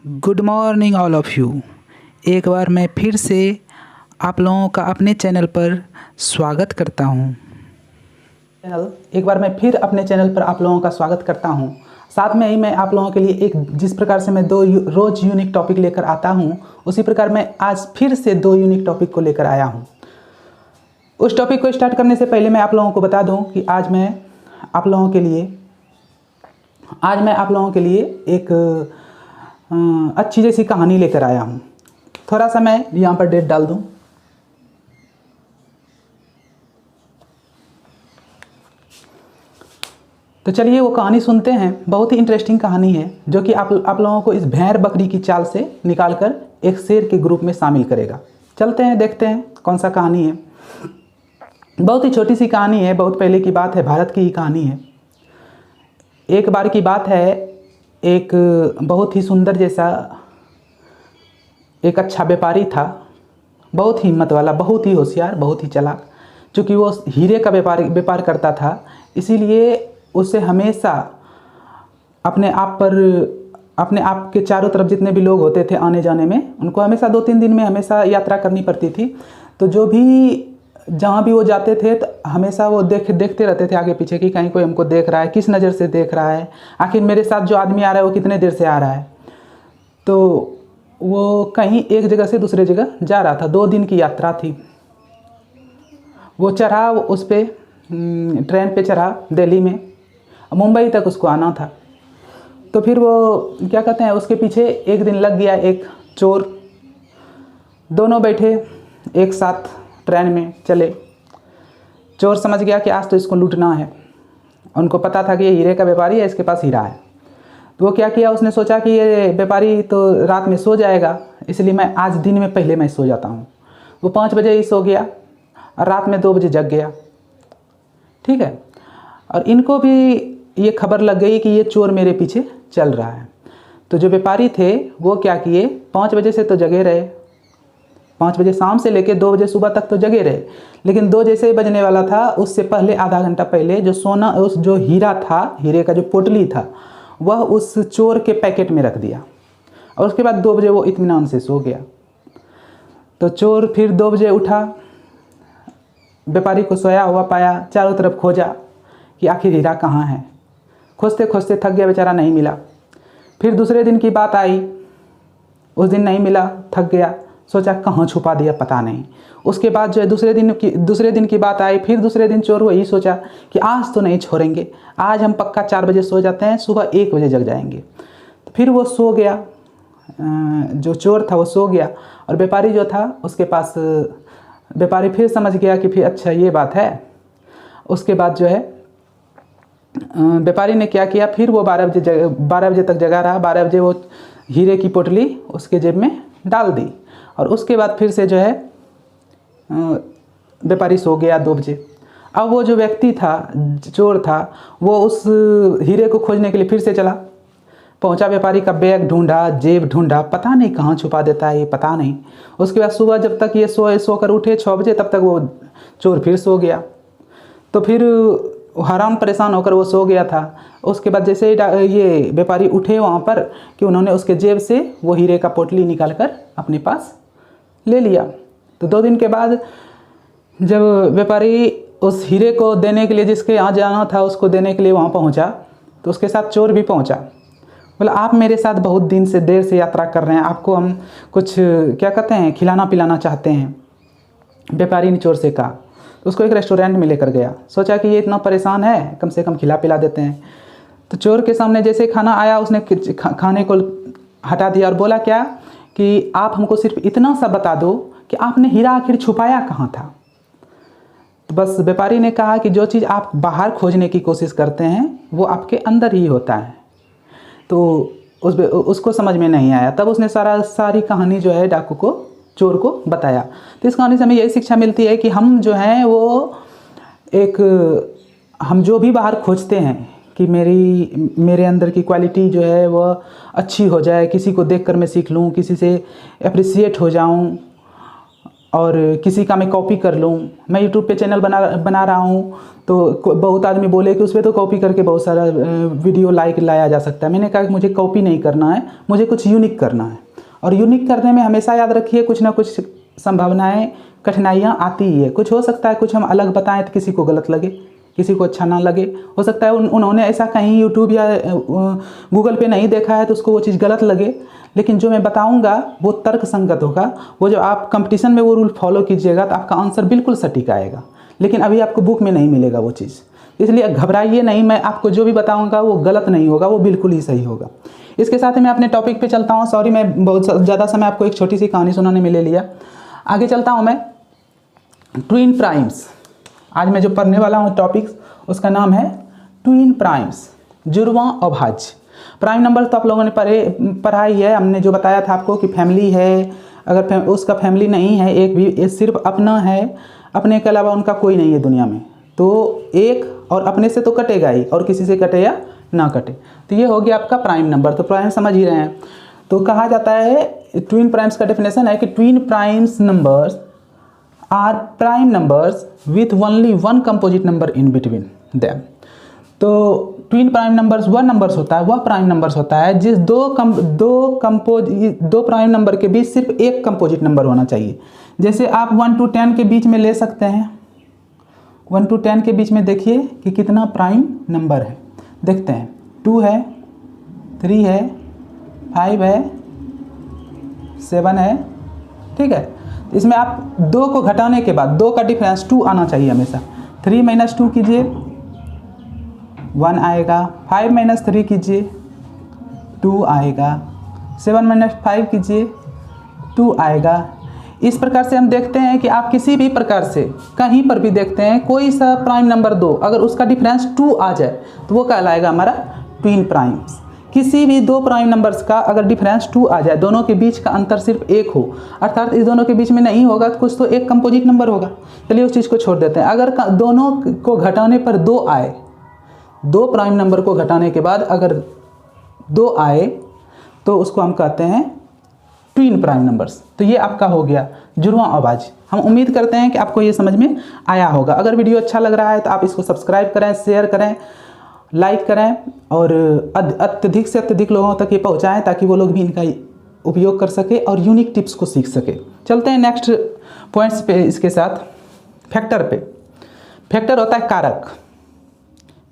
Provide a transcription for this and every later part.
Good morning all of you. एक बार मैं फिर से आप लोगों का अपने चैनल पर स्वागत करता हूं। एक बार मैं फिर अपने चैनल पर आप लोगों का स्वागत करता हूं। साथ में ही मैं आप लोगों के लिए जिस प्रकार से मैं रोज़ यूनिक टॉपिक लेकर आता हूं, उसी प्रकार मैं आज फिर से 2 यूनिक टॉपिक को लेकर आया हूं। उस टॉपिक को स्टार्ट करने से पहले मैं आप लोगों को बता दूं कि आज मैं आप लोगों के लिए एक अच्छी जैसी कहानी लेकर आया हूँ। थोड़ा सा मैं यहाँ पर डेट डाल दूँ। तो चलिए वो कहानी सुनते हैं। बहुत ही इंटरेस्टिंग कहानी है जो कि आप लोगों को इस भेड़ बकरी की चाल से निकालकर एक शेर के ग्रुप में शामिल करेगा। चलते हैं, देखते हैं कौन सा कहानी है। बहुत ही छोटी सी कहानी है, बहुत पहले की बात है, भारत की ही कहानी है। एक बार की बात है, एक बहुत ही सुंदर जैसा एक अच्छा व्यापारी था, बहुत ही हिम्मत वाला, बहुत ही होशियार, बहुत ही चालाक। चूँकि वो हीरे का व्यापार करता था, इसीलिए उसे हमेशा अपने आप के चारों तरफ जितने भी लोग होते थे आने जाने में, उनको हमेशा 2-3 दिन में हमेशा यात्रा करनी पड़ती थी। तो जहाँ भी वो जाते थे तो हमेशा वो देखते रहते थे आगे पीछे कि कहीं कोई हमको देख रहा है, किस नज़र से देख रहा है, आखिर मेरे साथ जो आदमी आ रहा है वो कितने देर से आ रहा है। तो वो कहीं एक जगह से दूसरे जगह जा रहा था, 2 दिन की यात्रा थी। वो चढ़ा उस पे ट्रेन पे चढ़ा दिल्ली में, मुंबई तक उसको आना था। तो फिर वो क्या कहते हैं, उसके पीछे एक दिन लग गया एक चोर। दोनों बैठे एक साथ ट्रेन में चले। चोर समझ गया कि आज तो इसको लूटना है। उनको पता था कि ये हीरे का व्यापारी है, इसके पास हीरा है। तो वो क्या किया, उसने सोचा कि ये व्यापारी तो रात में सो जाएगा, इसलिए मैं आज दिन में पहले मैं सो जाता हूँ। वो 5 बजे ही सो गया और रात में 2 बजे जग गया। ठीक है। और इनको भी ये खबर लग गई कि ये चोर मेरे पीछे चल रहा है। तो जो व्यापारी थे वो क्या किए, 5 बजे से तो जगे रहे, 5 बजे शाम से लेकर 2 बजे सुबह तक तो जगे रहे। लेकिन 2 जैसे ही बजने वाला था, उससे पहले आधा घंटा पहले जो हीरा था, हीरे का जो पोटली था, वह उस चोर के पैकेट में रख दिया। और उसके बाद 2 बजे वो इत्मीनान से सो गया। तो चोर फिर 2 बजे उठा, व्यापारी को सोया हुआ पाया, चारों तरफ खोजा कि आखिर हीरा कहाँ है। खोजते खोजते थक गया बेचारा, नहीं मिला। फिर दूसरे दिन की बात आई, उस दिन नहीं मिला, थक गया, सोचा कहाँ छुपा दिया पता नहीं। उसके बाद जो है दूसरे दिन की बात आई। फिर दूसरे दिन चोर वही सोचा कि आज तो नहीं छोड़ेंगे, आज हम पक्का 4 बजे सो जाते हैं, सुबह 1 बजे जग जाएंगे। तो फिर वो सो गया, जो चोर था वो सो गया। और व्यापारी जो था उसके पास, व्यापारी फिर समझ गया कि फिर अच्छा ये बात है। उसके बाद जो है व्यापारी ने क्या किया, फिर वो 12 बजे तक जगा रहा। 12 बजे वो हीरे की पोटली उसके जेब में डाल दी। और उसके बाद फिर से जो है व्यापारी सो गया 2 बजे। अब वो जो व्यक्ति था, चोर था, वो उस हीरे को खोजने के लिए फिर से चला। पहुंचा, व्यापारी का बैग ढूंढा, जेब ढूंढा, पता नहीं कहाँ छुपा देता है ये, पता नहीं। उसके बाद सुबह जब तक ये सोकर उठे 6 बजे, तब तक वो चोर फिर सो गया। तो फिर हैरान परेशान होकर वो सो गया था। उसके बाद जैसे ही ये व्यापारी उठे वहाँ पर, कि उन्होंने उसके जेब से वो हीरे का पोटली निकाल कर अपने पास ले लिया। तो 2 दिन के बाद जब व्यापारी उस हीरे को देने के लिए, जिसके यहाँ जाना था उसको देने के लिए वहाँ पहुँचा, तो उसके साथ चोर भी पहुँचा। बोला आप मेरे साथ बहुत दिन से देर से यात्रा कर रहे हैं, आपको हम कुछ क्या कहते हैं खिलाना पिलाना चाहते हैं। व्यापारी ने चोर से कहा। तो उसको एक रेस्टोरेंट में लेकर गया, सोचा कि ये इतना परेशान है, कम से कम खिला पिला देते हैं। तो चोर के सामने जैसे खाना आया, उसने खाने को हटा दिया और बोला क्या कि आप हमको सिर्फ इतना सा बता दो कि आपने हीरा आखिर छुपाया कहाँ था। तो बस व्यापारी ने कहा कि जो चीज़ आप बाहर खोजने की कोशिश करते हैं वो आपके अंदर ही होता है। तो उसको समझ में नहीं आया। तब उसने सारी कहानी जो है डाकू को, चोर को बताया। तो इस कहानी से हमें यही शिक्षा मिलती है कि हम जो हैं वो हम जो भी बाहर खोजते हैं कि मेरे अंदर की क्वालिटी जो है वो अच्छी हो जाए, किसी को देखकर मैं सीख लूँ, किसी से अप्रिसिएट हो जाऊँ और किसी का मैं कॉपी कर लूँ। मैं यूट्यूब पे चैनल बना रहा हूँ तो बहुत आदमी बोले कि उस पर तो कॉपी करके बहुत सारा वीडियो लाइक लाया जा सकता है। मैंने कहा कि मुझे कॉपी नहीं करना है, मुझे कुछ यूनिक करना है। और यूनिक करने में हमेशा याद रखिए कुछ ना कुछ संभावनाएं, कठिनाइयाँ आती ही है। कुछ हो सकता है कुछ हम अलग बताएं तो किसी को गलत लगे, किसी को अच्छा ना लगे। हो सकता है उन्होंने ऐसा कहीं यूट्यूब या गूगल पे नहीं देखा है तो उसको वो चीज़ गलत लगे। लेकिन जो मैं बताऊंगा वो तर्क संगत होगा। वो जो आप कंपटीशन में वो रूल फॉलो कीजिएगा तो आपका आंसर बिल्कुल सटीक आएगा। लेकिन अभी आपको बुक में नहीं मिलेगा वो चीज़, इसलिए घबराइए नहीं। मैं आपको जो भी बताऊंगा वो गलत नहीं होगा, वो बिल्कुल ही सही होगा। इसके साथ ही मैं अपने टॉपिक पे चलता हूँ। सॉरी, मैं बहुत ज़्यादा समय आपको एक छोटी सी कहानी सुनाने में ले लिया। आगे चलता हूँ मैं। ट्विन प्राइम्स, आज मैं जो पढ़ने वाला हूँ टॉपिक्स उसका नाम है ट्विन प्राइम्स, जुड़वां अभाज्य। प्राइम नंबर तो आप लोगों ने पढ़ा ही है। हमने जो बताया था आपको कि फैमिली है, अगर उसका फैमिली नहीं है, एक भी सिर्फ अपना है, अपने के अलावा उनका कोई नहीं है दुनिया में, तो एक और अपने से तो कटेगा ही, और किसी से कटे या ना कटे, तो ये हो गया आपका प्राइम नंबर। तो प्राइम समझ ही रहे हैं। तो कहा जाता है ट्विन प्राइम्स का डेफिनेशन है कि twin primes numbers are prime numbers with only one composite number in between them. तो ट्विन प्राइम नंबर्स वह नंबर्स होता है, वह प्राइम नंबर्स होता है जिस दो प्राइम नंबर के बीच सिर्फ एक कंपोजिट नंबर होना चाहिए। जैसे आप 1 to 10 के बीच में ले सकते हैं। 1 to 10 के बीच में देखिए कि कितना प्राइम नंबर है, देखते हैं। 2 है, 3 है, 5 है, 7 है, ठीक है। इसमें आप 2 को घटाने के बाद 2 का डिफरेंस 2 आना चाहिए हमेशा। 3 - 2 कीजिए, 1 आएगा। 5 - 3 कीजिए, 2 आएगा। 7 - 5 कीजिए, 2 आएगा। इस प्रकार से हम देखते हैं कि आप किसी भी प्रकार से कहीं पर भी देखते हैं कोई सा प्राइम नंबर 2 अगर उसका डिफरेंस 2 आ जाए तो वो कहलाएगा हमारा ट्विन प्राइम्स। किसी भी 2 प्राइम नंबर्स का अगर डिफरेंस 2 आ जाए, दोनों के बीच का अंतर सिर्फ 1 हो, अर्थात इस दोनों के बीच में नहीं होगा तो कुछ तो एक कंपोजिट नंबर होगा। चलिए उस चीज़ को छोड़ देते हैं। अगर दोनों को घटाने पर 2 आए, 2 प्राइम नंबर को घटाने के बाद अगर 2 आए तो उसको हम कहते हैं ट्विन प्राइम नंबर्स। तो ये आपका हो गया जुड़वां अभाज्य। हम उम्मीद करते हैं कि आपको ये समझ में आया होगा। अगर वीडियो अच्छा लग रहा है तो आप इसको सब्सक्राइब करें, शेयर करें, लाइक करें और अत्यधिक से अत्यधिक लोगों तक ये पहुंचाएं ताकि वो लोग भी इनका उपयोग कर सके और यूनिक टिप्स को सीख सके। चलते हैं नेक्स्ट पॉइंट्स पे। इसके साथ फैक्टर पे। फैक्टर होता है कारक।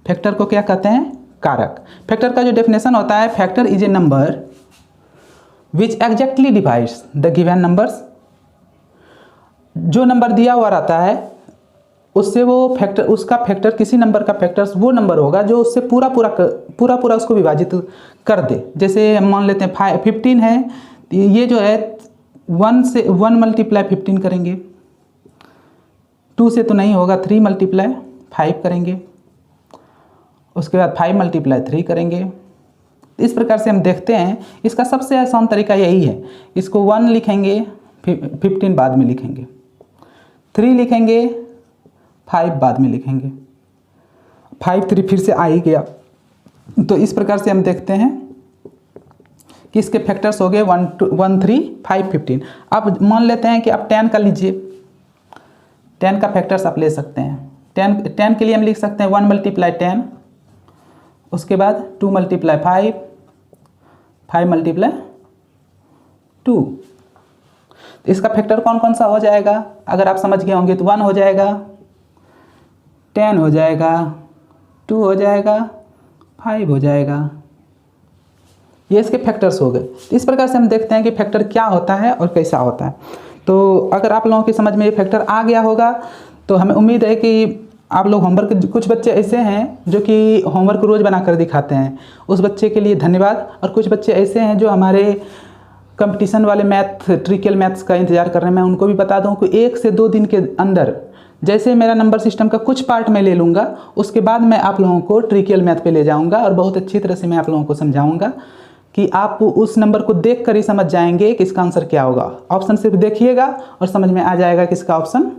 फैक्टर को क्या कहते हैं? कारक। फैक्टर का जो डेफिनेशन होता है, factor is a number which exactly divides the given numbers. जो नंबर दिया हुआ रहता है उससे वो फैक्टर, उसका फैक्टर, किसी नंबर का फैक्टर वो नंबर होगा जो उससे पूरा उसको विभाजित कर दे। जैसे हम मान लेते हैं 15 है, ये जो है 1 से 1 × 15 करेंगे, 2 से तो नहीं होगा, 3 × 5 करेंगे, उसके बाद 5 × 3 करेंगे। इस प्रकार से हम देखते हैं। इसका सबसे आसान तरीका यही है, इसको 1 लिखेंगे, 15 बाद में लिखेंगे, 3 लिखेंगे, 5 बाद में लिखेंगे, 5 3 फिर से आ ही गया। तो इस प्रकार से हम देखते हैं कि इसके फैक्टर्स हो गए 1 3 5 15। अब मान लेते हैं कि आप 10 का लीजिए, 10 का फैक्टर्स आप ले सकते हैं। 10 के लिए हम लिख सकते हैं 1 × 10, उसके बाद 2 × 5, 5 × 2। इसका फैक्टर कौन कौन सा हो जाएगा अगर आप समझ गए होंगे तो 1 हो जाएगा, 10 हो जाएगा, 2 हो जाएगा, 5 हो जाएगा। ये इसके फैक्टर्स हो गए। इस प्रकार से हम देखते हैं कि फैक्टर क्या होता है और कैसा होता है। तो अगर आप लोगों की समझ में ये फैक्टर आ गया होगा तो हमें उम्मीद है कि आप लोग होमवर्क, कुछ बच्चे ऐसे हैं जो कि होमवर्क रोज़ बना कर दिखाते हैं, उस बच्चे के लिए धन्यवाद। और कुछ बच्चे ऐसे हैं जो हमारे कंपटीशन वाले मैथ, ट्रिकियल मैथ्स का इंतज़ार कर रहे हैं। मैं उनको भी बता दूं कि 1 से 2 दिन के अंदर जैसे मेरा नंबर सिस्टम का कुछ पार्ट मैं ले लूँगा, उसके बाद मैं आप लोगों को ट्रिकियल मैथ पे ले जाऊँगा और बहुत अच्छी तरह से मैं आप लोगों को समझाऊँगा कि आप उस नंबर को देख कर ही समझ जाएंगे कि इसका आंसर क्या होगा। ऑप्शन सिर्फ देखिएगा और समझ में आ जाएगा कि इसका ऑप्शन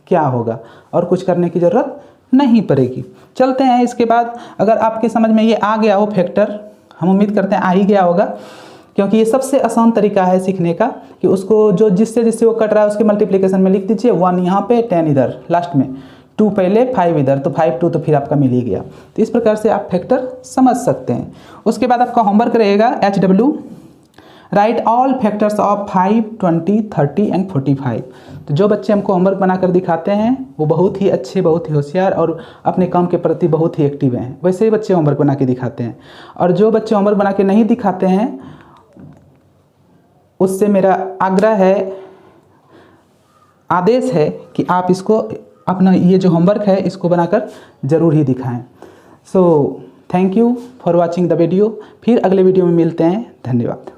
क्या होगा और कुछ करने की ज़रूरत नहीं पड़ेगी। चलते हैं इसके बाद। अगर आपके समझ में ये आ गया हो फैक्टर, हम उम्मीद करते हैं आ ही गया होगा क्योंकि ये सबसे आसान तरीका है सीखने का कि उसको जो जिससे जिससे वो कट रहा है उसके मल्टीप्लिकेशन में लिख दीजिए, 1 यहाँ पे 10 इधर लास्ट में, 2 पहले 5 इधर, तो 5 2 तो फिर आपका मिल ही गया। तो इस प्रकार से आप फैक्टर समझ सकते हैं। उसके बाद आपका होमवर्क रहेगा HW, right all factors of 5, 20, 30 and 45। तो जो बच्चे हमको होमवर्क बनाकर दिखाते हैं वो बहुत ही अच्छे, बहुत ही होशियार और अपने काम के प्रति बहुत ही एक्टिव हैं, वैसे ही बच्चे होमवर्क बना के दिखाते हैं। और जो बच्चे होमवर्क बना के नहीं दिखाते हैं उससे मेरा आग्रह है, आदेश है कि आप इसको अपना ये जो होमवर्क है इसको बनाकर ज़रूर ही दिखाएं। So thank you for watching the video. फिर अगले वीडियो में मिलते हैं। धन्यवाद।